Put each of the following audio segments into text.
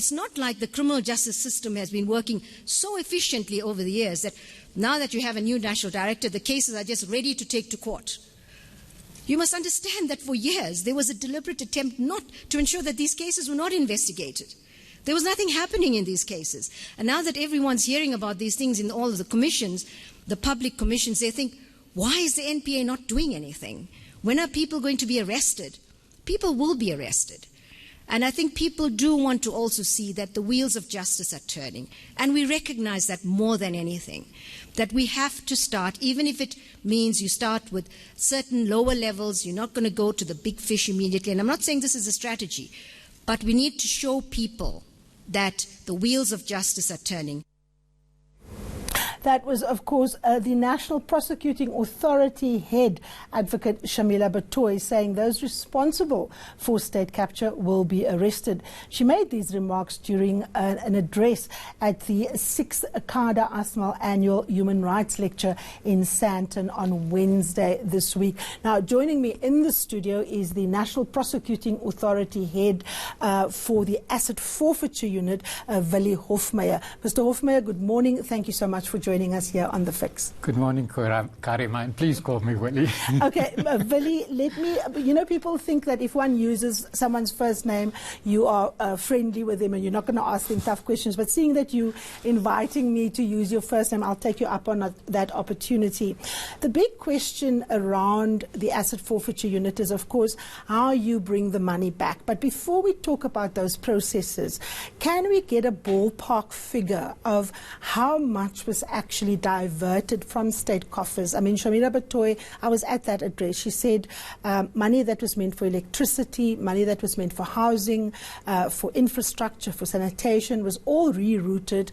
it's not like the criminal justice system has been working so efficiently over the years that now that you have a new national director, the cases are just ready to take to court. You must understand that for years there was a deliberate attempt not to ensure that these cases were not investigated. There was nothing happening in these cases. And now that everyone's hearing about these things in all of the commissions, the public commissions, they think, why is the NPA not doing anything? When are people going to be arrested? People will be arrested. And I think people do want to also see that the wheels of justice are turning. And we recognize that more than anything, that we have to start, even if it means you start with certain lower levels, you're not going to go to the big fish immediately. And I'm not saying this is a strategy, but we need to show people that the wheels of justice are turning. That was, of course, the National Prosecuting Authority head, Advocate Shamila Batoyi, saying those responsible for state capture will be arrested. She made these remarks during an address at the 6th Kada Asmal Annual Human Rights Lecture in Sandton on Wednesday this week. Now, joining me in the studio is the National Prosecuting Authority head for the Asset Forfeiture Unit, Willie Hofmeyer. Mr. Hofmeyer, good morning. Thank you so much for joining us here on The Fix. Good morning, Karima, and please call me Willie. Okay, Willie, let me, you know, people think that if one uses someone's first name, you are friendly with them and you're not going to ask them tough questions. But seeing that you inviting me to use your first name, I'll take you up on that opportunity. The big question around the Asset Forfeiture Unit is, of course, how you bring the money back. But before we talk about those processes, can we get a ballpark figure of how much was actually diverted from state coffers? I mean, Shamila Batoyi, I was at that address. She said money that was meant for electricity, money that was meant for housing, for infrastructure, for sanitation, was all rerouted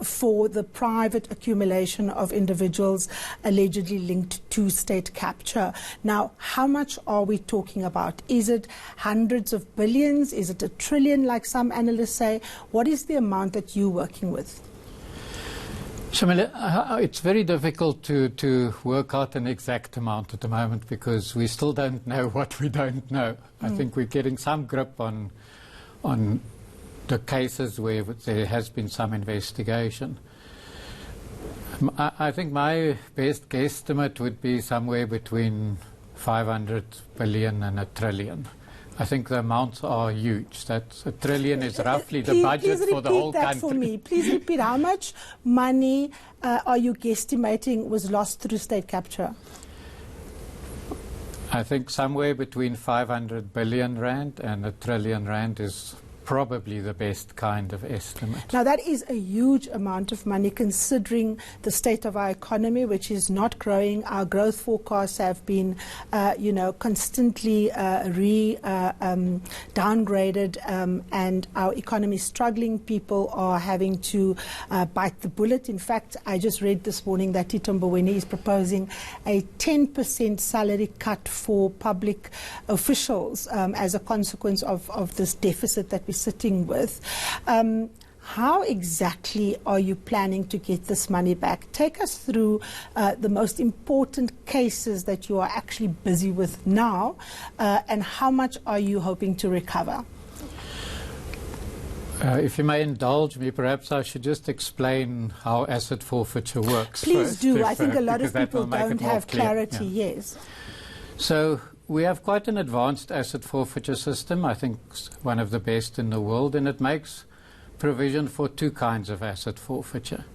for the private accumulation of individuals allegedly linked to state capture. Now, how much are we talking about? Is it hundreds of billions? Is it $1 trillion, like some analysts say? What is the amount that you're working with? Shamila, it's very difficult to work out an exact amount at the moment because we still don't know what we don't know. I think we're getting some grip on the cases where there has been some investigation. I think my best guesstimate would be somewhere between 500 billion and $1 trillion. I think the amounts are huge. That's $1 trillion is roughly the budget for the whole country. For me. Please repeat, how much money are you guesstimating was lost through state capture? I think somewhere between 500 billion rand and $1 trillion rand is probably the best kind of estimate. Now, that is a huge amount of money considering the state of our economy, which is not growing. Our growth forecasts have been, constantly downgraded, and our economy is struggling. People are having to bite the bullet. In fact, I just read this morning that Tito Mboweni is proposing a 10% salary cut for public officials as a consequence of this deficit that we sitting with. How exactly are you planning to get this money back? Take us through the most important cases that you are actually busy with now, and how much are you hoping to recover? If you may indulge me, perhaps I should just explain how asset forfeiture works. Please first, do. I think a lot of people don't have clarity. Yeah. Yes. So we have quite an advanced asset forfeiture system, I think one of the best in the world, and it makes provision for two kinds of asset forfeiture.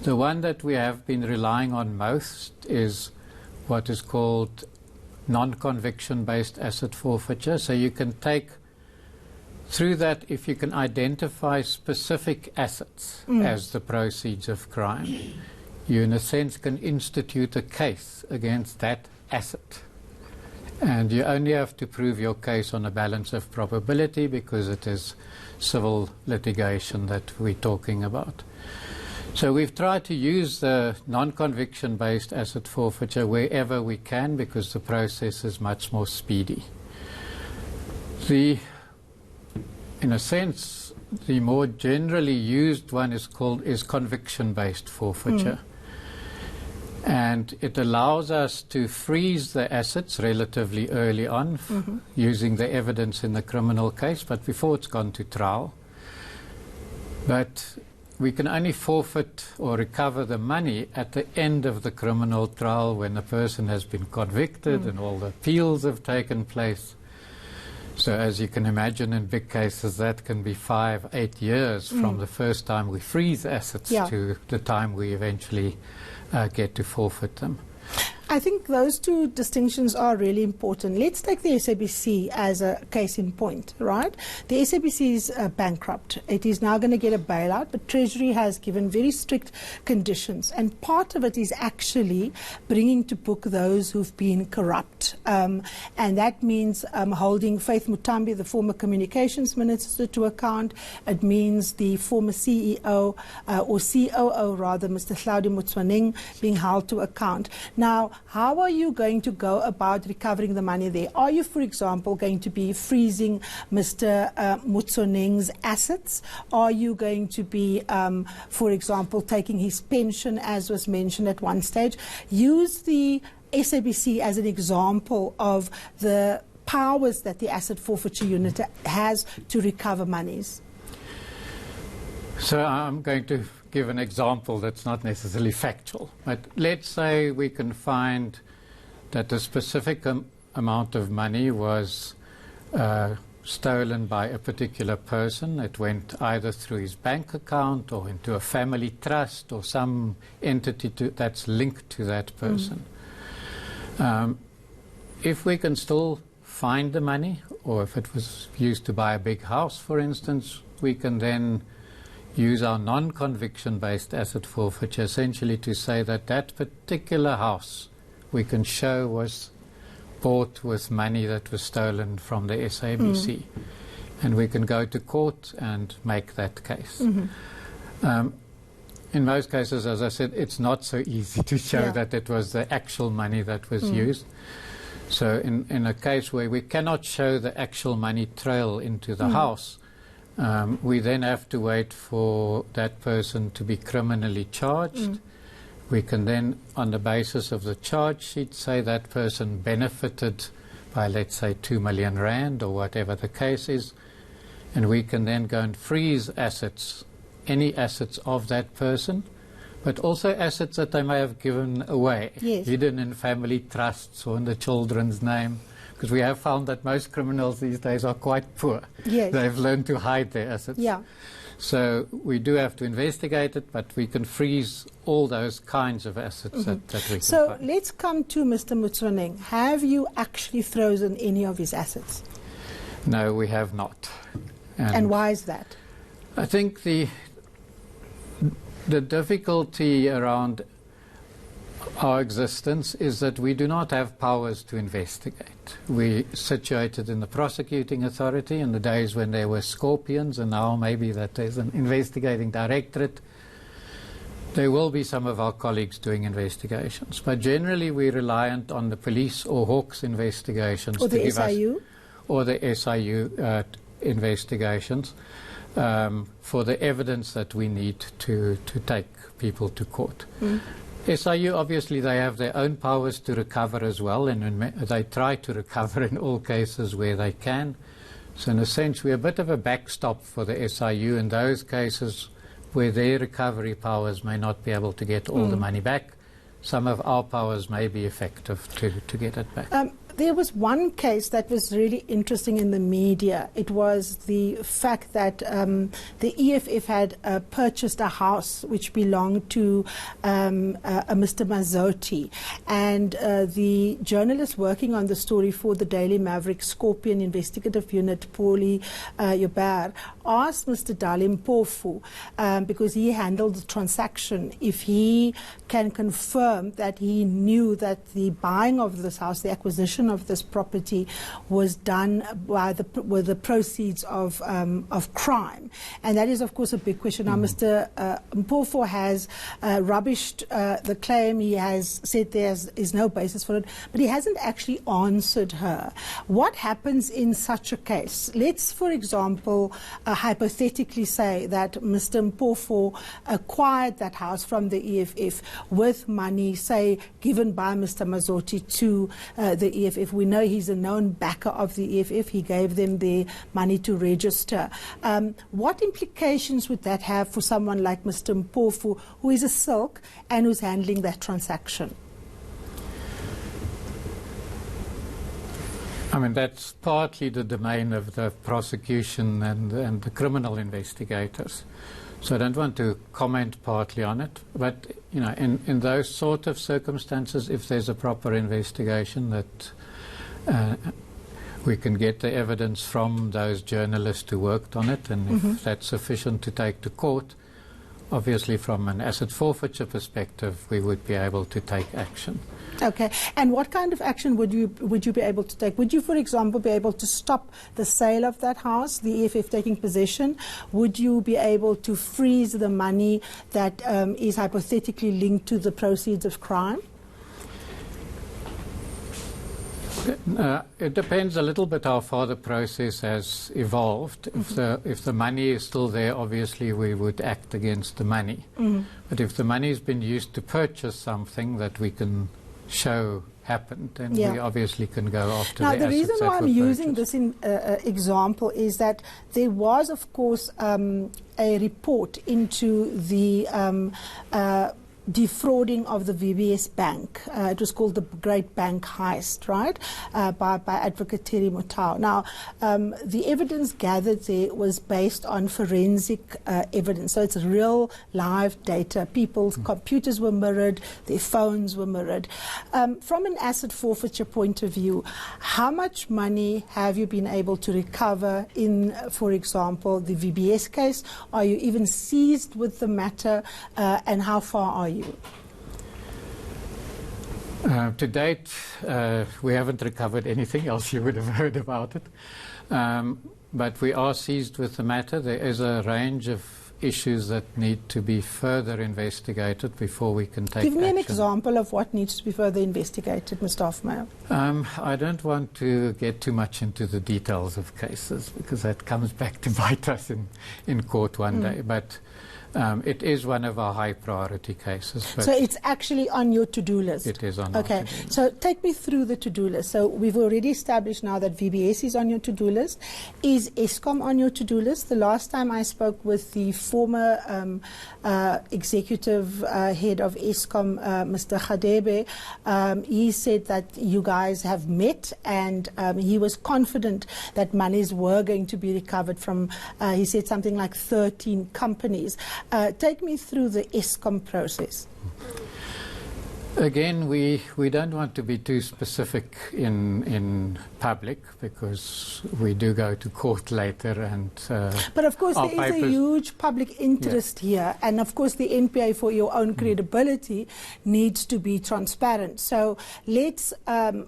The one that we have been relying on most is what is called non-conviction based asset forfeiture. So you can take, through that, if you can identify specific assets as the proceeds of crime, you in a sense can institute a case against that asset. And you only have to prove your case on a balance of probability because it is civil litigation that we're talking about. So we've tried to use the non-conviction based asset forfeiture wherever we can because the process is much more speedy. In a sense, the more generally used one is conviction based forfeiture. And it allows us to freeze the assets relatively early on using the evidence in the criminal case, but before it's gone to trial. But we can only forfeit or recover the money at the end of the criminal trial when the person has been convicted and all the appeals have taken place. So as you can imagine, in big cases, that can be 5, 8 years from the first time we freeze assets to the time we eventually get to forfeit them. I think those two distinctions are really important. Let's take the SABC as a case in point, right? The SABC is bankrupt. It is now going to get a bailout, but Treasury has given very strict conditions. And part of it is actually bringing to book those who've been corrupt. And that means holding Faith Mutambi, the former communications minister, to account. It means the former CEO or COO, rather, Mr. Hlaudi Motsoeneng, being held to account. Now, how are you going to go about recovering the money there? Are you, for example, going to be freezing Mr. Motsoeneng's assets? Are you going to be, for example, taking his pension, as was mentioned at one stage? Use the SABC as an example of the powers that the Asset Forfeiture Unit has to recover monies. So I'm going to give an example that's not necessarily factual. But let's say we can find that a specific amount of money was stolen by a particular person. It went either through his bank account or into a family trust or some entity that's linked to that person. If we can still find the money, or if it was used to buy a big house, for instance, we can then use our non-conviction-based asset forfeiture essentially to say that that particular house we can show was bought with money that was stolen from the SABC. And we can go to court and make that case. In most cases, as I said, it's not so easy to show that it was the actual money that was used. So in a case where we cannot show the actual money trail into the house, we then have to wait for that person to be criminally charged. We can then, on the basis of the charge sheet, say that person benefited by, let's say, 2 million rand or whatever the case is. And we can then go and freeze assets, any assets of that person, but also assets that they may have given away, hidden in family trusts or in the children's name. Because we have found that most criminals these days are quite poor. They've learned to hide their assets. So we do have to investigate it, but we can freeze all those kinds of assets that we can find. Let's come to Mr. Motsoeneng. Have you actually frozen any of his assets? No, we have not. And why is that? I think the difficulty around our existence is that we do not have powers to investigate. We situated in the prosecuting authority in the days when there were scorpions, and now maybe that there's an investigating directorate. There will be some of our colleagues doing investigations, but generally we're reliant on the police or Hawks investigations. Or the SIU? Or the SIU investigations for the evidence that we need to take people to court. SIU, obviously, they have their own powers to recover as well, and they try to recover in all cases where they can. So in a sense, we're a bit of a backstop for the SIU in those cases where their recovery powers may not be able to get all the money back. Some of our powers may be effective to get it back. There was one case that was really interesting in the media. It was the fact that the EFF had purchased a house which belonged to a Mr. Mazzotti. And the journalist working on the story for the Daily Maverick Scorpion Investigative Unit, Paulie Joubert, asked Mr. Dali Mpofu, because he handled the transaction, if he can confirm that he knew that the buying of this house, the acquisition of this property, was done with the proceeds of crime. And that is, of course, a big question. Now, Mr. Mpofu has rubbished the claim. He has said there is no basis for it, but he hasn't actually answered her. What happens in such a case? Let's, for example, hypothetically say that Mr. Mpofu acquired that house from the EFF with money, say, given by Mr. Mazzotti to the EFF. EFF. We know he's a known backer of the EFF. He gave them their money to register. What implications would that have for someone like Mr. Mpofu, who is a silk and who's handling that transaction? I mean, that's partly the domain of the prosecution and the criminal investigators. So I don't want to comment partly on it. But, you know, in those sort of circumstances, if there's a proper investigation that we can get the evidence from those journalists who worked on it, and if that's sufficient to take to court, obviously from an asset forfeiture perspective, we would be able to take action. Okay, and what kind of action would you be able to take? Would you, for example, be able to stop the sale of that house, the EFF taking possession? Would you be able to freeze the money that is hypothetically linked to the proceeds of crime? It depends a little bit how far the process has evolved. If the money is still there, obviously we would act against the money. But if the money has been used to purchase something that we can show happened, then we obviously can go after now, the the reason why I'm using purchased. this example is that there was, of course, a report into the defrauding of the VBS Bank. It was called the Great Bank Heist, right, by Advocate Terry Motau. Now, the evidence gathered there was based on forensic evidence. So it's real live data. People's computers were mirrored, their phones were mirrored. From an asset forfeiture point of view, how much money have you been able to recover in, for example, the VBS case? Are you even seized with the matter, and how far are you? To date, we haven't recovered anything, else you would have heard about it. But we are seized with the matter. There is a range of issues that need to be further investigated before we can take action. Give me an example of what needs to be further investigated, Mr. Hofmeyer. I don't want to get too much into the details of cases because that comes back to bite us in court one day. But it is one of our high priority cases. So it's actually on your to-do list? It is on our Okay, to-do list. so take me through the to-do list. So we've already established now that VBS is on your to-do list. Is Eskom on your to-do list? The last time I spoke with the former executive head of Eskom, Mr. Khadebe, he said that you guys have met and he was confident that monies were going to be recovered from, he said something like 13 companies. Take me through the Eskom process. Again, we don't want to be too specific in public because we do go to court later and but of course there is a huge public interest here, and of course the NPA, for your own credibility, needs to be transparent. So let's,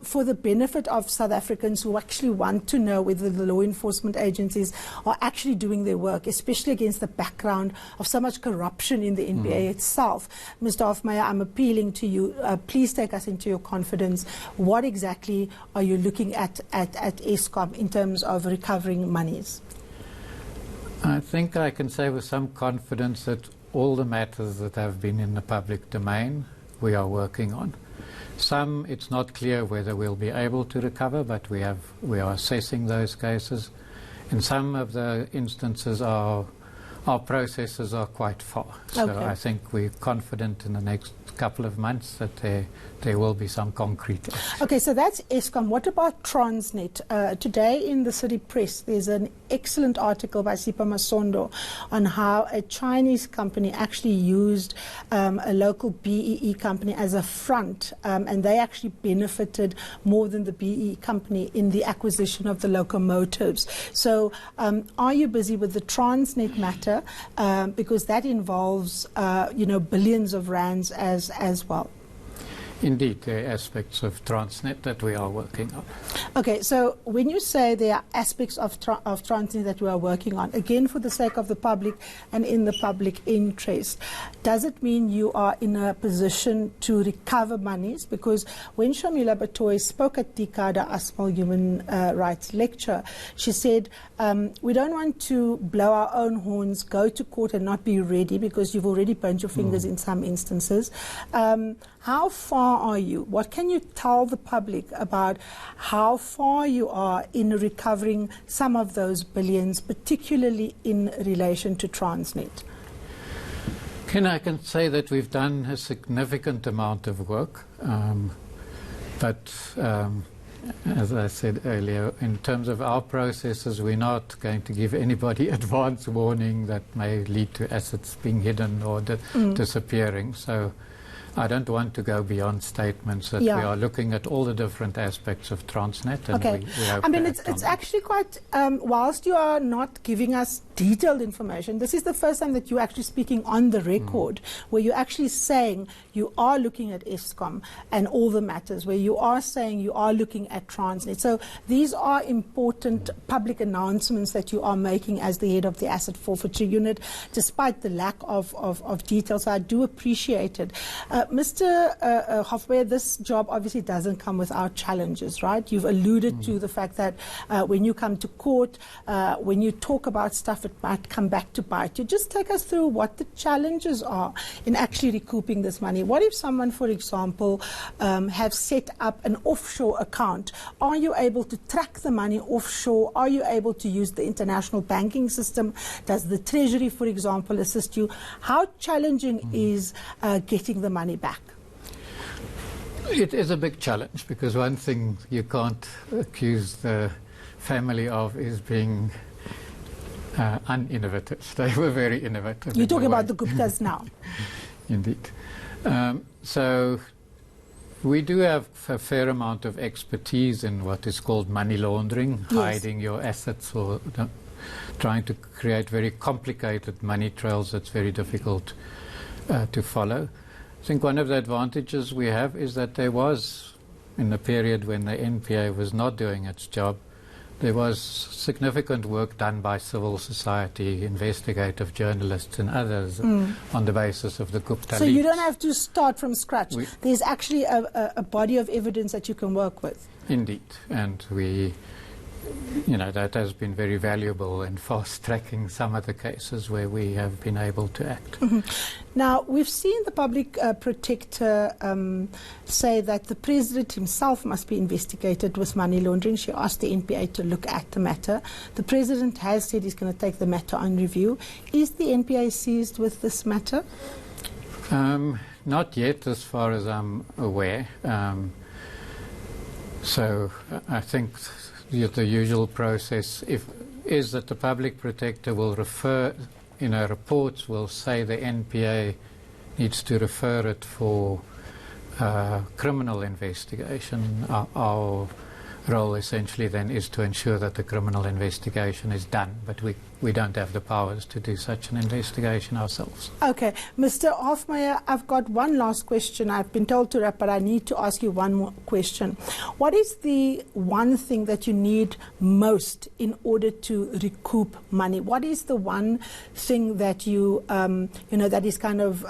for the benefit of South Africans who actually want to know whether the law enforcement agencies are actually doing their work, especially against the background of so much corruption in the NPA itself. Mr. Hofmeyer, I'm appealing to you. Please take us into your confidence. What exactly are you looking at Eskom in terms of recovering monies? I think I can say with some confidence that all the matters that have been in the public domain we are working on. Some it's not clear whether we'll be able to recover, but we are assessing those cases. In some of the instances our processes are quite far. So I think we're confident in the next couple of months that there will be some concrete action. Okay, so that's Eskom. What about Transnet? Today in the City Press, there's an excellent article by Sipa Masondo on how a Chinese company actually used a local BEE company as a front, and they actually benefited more than the BEE company in the acquisition of the locomotives. So are you busy with the Transnet matter? Because that involves, billions of rands as well. Indeed, there are aspects of Transnet that we are working on. Okay, so when you say there are aspects of Transnet that we are working on, again for the sake of the public and in the public interest, does it mean you are in a position to recover monies? Because when Shamila Batoyi spoke at the Kada Asmal Human Rights Lecture, she said, we don't want to blow our own horns, go to court and not be ready because you've already burnt your fingers in some instances. How far are you? What can you tell the public about how far you are in recovering some of those billions, particularly in relation to Transnet? I can say that we've done a significant amount of work, but as I said earlier, in terms of our processes, we're not going to give anybody advance warning that may lead to assets being hidden or disappearing. So I don't want to go beyond statements that we are looking at all the different aspects of Transnet. And we hope I mean, it's actually quite, whilst you are not giving us detailed information, this is the first time that you're actually speaking on the record, where you're actually saying you are looking at Eskom and all the matters, where you are saying you are looking at Transnet. So these are important public announcements that you are making as the head of the Asset Forfeiture Unit, despite the lack of details. So I do appreciate it. Mr. Hofmeyer, this job obviously doesn't come without challenges, right? You've alluded to the fact that when you come to court, when you talk about stuff, it might come back to bite you. Just take us through what the challenges are in actually recouping this money. What if someone, for example, have set up an offshore account? Are you able to track the money offshore? Are you able to use the international banking system? Does the Treasury, for example, assist you? How challenging is getting the money back? It is a big challenge, because one thing you can't accuse the family of is being uninnovative. They were very innovative. You're talking about the Guptas now. Indeed. So we do have a fair amount of expertise in what is called money laundering, hiding your assets, or trying to create very complicated money trails that's very difficult to follow. I think one of the advantages we have is that there was, in the period when the NPA was not doing its job, there was significant work done by civil society, investigative journalists and others on the basis of the Gupta So leaks. you don't have to start from scratch. There's actually a body of evidence that you can work with. Indeed. And that has been very valuable in fast-tracking some of the cases where we have been able to act. Now, we've seen the public protector say that the president himself must be investigated with money laundering. She asked the NPA to look at the matter. The president has said he's going to take the matter on review. Is the NPA seized with this matter? Not yet, as far as I'm aware. So I think the usual process is that the public protector will refer, in her reports, will say the NPA needs to refer it for criminal investigation. Our role essentially then is to ensure that the criminal investigation is done, but we don't have the powers to do such an investigation ourselves. Okay. Mr. Hofmeyer, I've got one last question. I've been told to wrap, but I need to ask you one more question. What is the one thing that you need most in order to recoup money? What is the one thing that you, that is kind of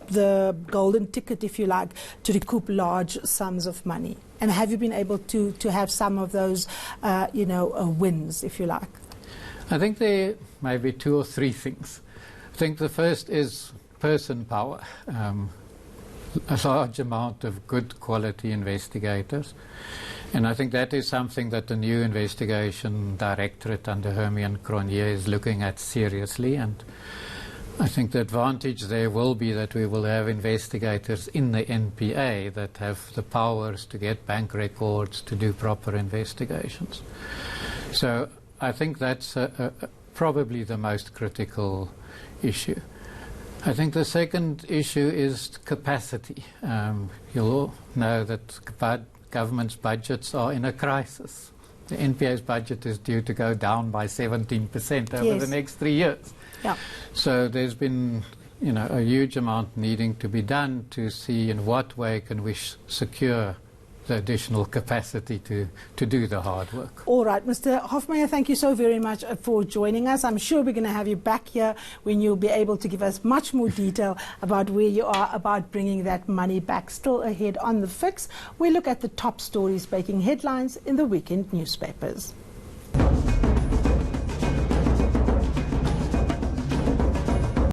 the golden ticket, if you like, to recoup large sums of money? And have you been able to have some of those, wins, if you like? I think there may be two or three things. I think the first is person power. A large amount of good quality investigators. And I think that is something that the new investigation directorate under Hermione Cronje is looking at seriously. And I think the advantage there will be that we will have investigators in the NPA that have the powers to get bank records, to do proper investigations. So I think that's probably the most critical issue. I think the second issue is capacity. You'll all know that government's budgets are in a crisis. The NPA's budget is due to go down by 17% over the next 3 years. Yeah. So there's been, a huge amount needing to be done to see in what way can we secure the additional capacity to do the hard work. All right, Mr. Hofmeyer, thank you so very much for joining us. I'm sure we're going to have you back here when you'll be able to give us much more detail about where you are about bringing that money back. Still ahead on The Fix, we look at the top stories making headlines in the weekend newspapers.